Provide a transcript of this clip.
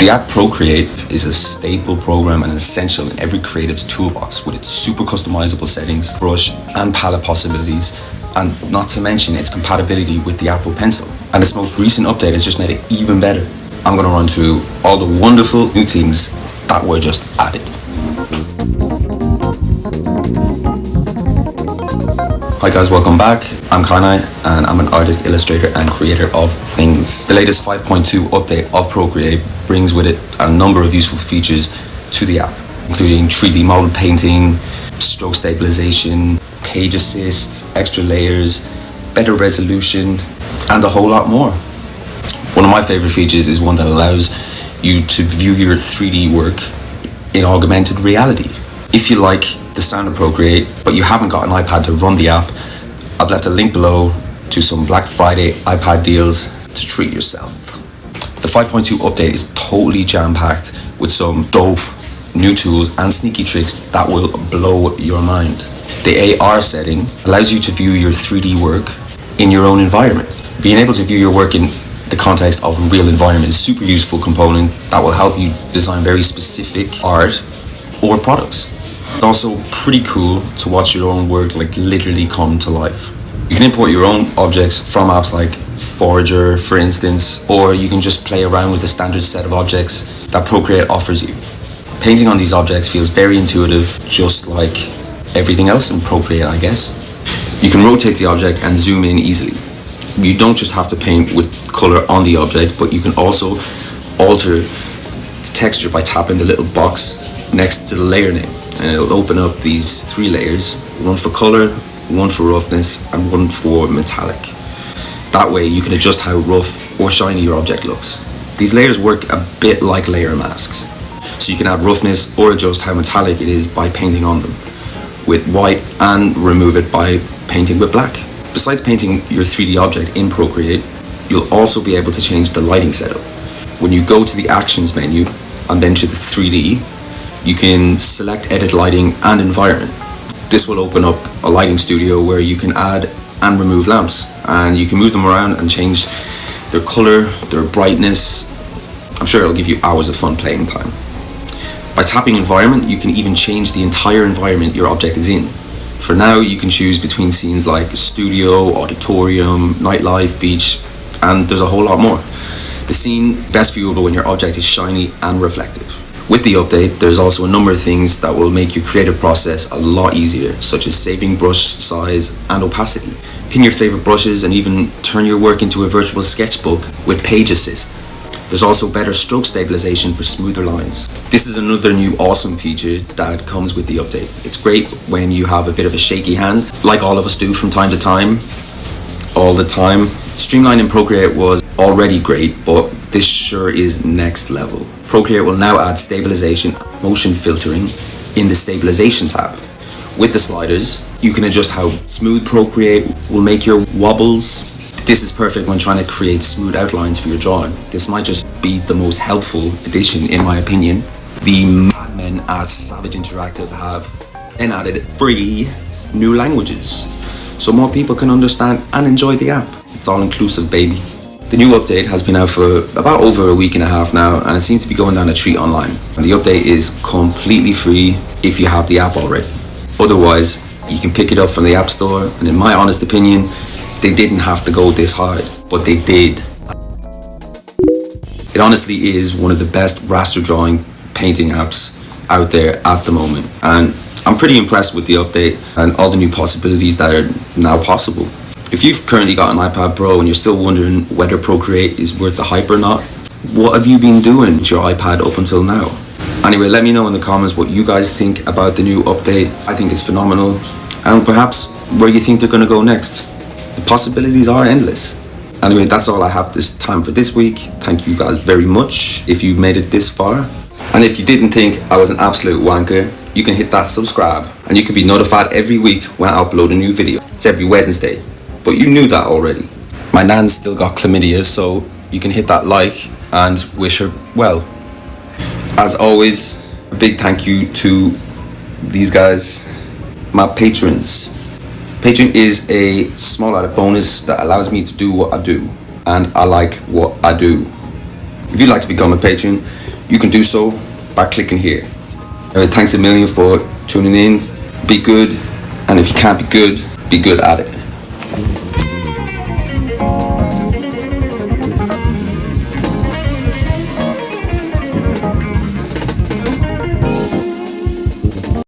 The app Procreate is a staple program and an essential in every creative's toolbox with its super customizable settings, brush and palette possibilities, and not to mention its compatibility with the Apple Pencil. And its most recent update has just made it even better. I'm going to run through all the wonderful new things that were just added. Hi guys, welcome back. I'm Kanai and I'm an artist, illustrator and creator of things. The latest 5.2 update of Procreate brings with it a number of useful features to the app, including 3D model painting, stroke stabilization, page assist, extra layers, better resolution, and a whole lot more. One of my favorite features is one that allows you to view your 3D work in augmented reality. If you like the sound of Procreate, but you haven't got an iPad to run the app, I've left a link below to some Black Friday iPad deals to treat yourself. The 5.2 update is totally jam-packed with some dope new tools and sneaky tricks that will blow your mind. The AR setting allows you to view your 3D work in your own environment. Being able to view your work in the context of a real environment is a super useful component that will help you design very specific art or products. It's also pretty cool to watch your own work literally come to life. You can import your own objects from apps like Forager, for instance, or you can just play around with the standard set of objects that Procreate offers you. Painting on these objects feels very intuitive, just like everything else in Procreate, I guess. You can rotate the object and zoom in easily. You don't just have to paint with color on the object, but you can also alter the texture by tapping the little box next to the layer name. And it'll open up these 3 layers, one for color, one for roughness, and one for metallic. That way you can adjust how rough or shiny your object looks. These layers work a bit like layer masks. So you can add roughness or adjust how metallic it is by painting on them with white and remove it by painting with black. Besides painting your 3D object in Procreate, you'll also be able to change the lighting setup. When you go to the Actions menu and then to the 3D, you can select Edit Lighting and Environment. This will open up a lighting studio where you can add and remove lamps, and you can move them around and change their color, their brightness. I'm sure it'll give you hours of fun playing time. By tapping Environment, you can even change the entire environment your object is in. For now, you can choose between scenes like studio, auditorium, nightlife, beach, and there's a whole lot more. The scene best viewable when your object is shiny and reflective. With the update, there's also a number of things that will make your creative process a lot easier, such as saving brush size and opacity. Pin your favorite brushes and even turn your work into a virtual sketchbook with page assist. There's also better stroke stabilization for smoother lines. This is another new awesome feature that comes with the update. It's great when you have a bit of a shaky hand, like all of us do from time to time, all the time. Streamlining Procreate was already great, but this sure is next level. Procreate will now add stabilization, motion filtering in the Stabilization tab. With the sliders, you can adjust how smooth Procreate will make your wobbles. This is perfect when trying to create smooth outlines for your drawing. This might just be the most helpful addition in my opinion. The madmen at Savage Interactive have then added 3 new languages, so more people can understand and enjoy the app. It's all inclusive, baby. The new update has been out for about over a week and a half now, and it seems to be going down a treat online. And the update is completely free if you have the app already. Otherwise, you can pick it up from the App Store, and in my honest opinion, they didn't have to go this hard, but they did. It honestly is one of the best raster drawing painting apps out there at the moment, and I'm pretty impressed with the update and all the new possibilities that are now possible. If you've currently got an iPad Pro and you're still wondering whether Procreate is worth the hype or not, what have you been doing with your iPad up until now? Anyway, let me know in the comments what you guys think about the new update. I think it's phenomenal, and perhaps where you think they're going to go next. The possibilities are endless. Anyway, that's all I have this time for this week. Thank you guys very much if you made it this far. And if you didn't think I was an absolute wanker, you can hit that subscribe and you can be notified every week when I upload a new video. It's every Wednesday, but you knew that already. My nan's still got chlamydia, so you can hit that like and wish her well. As always, a big thank you to these guys, my patrons. Patreon is a small added bonus that allows me to do what I do, and I like what I do. If you'd like to become a patron, you can do so by clicking here. Thanks a million for tuning in. Be good, and if you can't be good at it.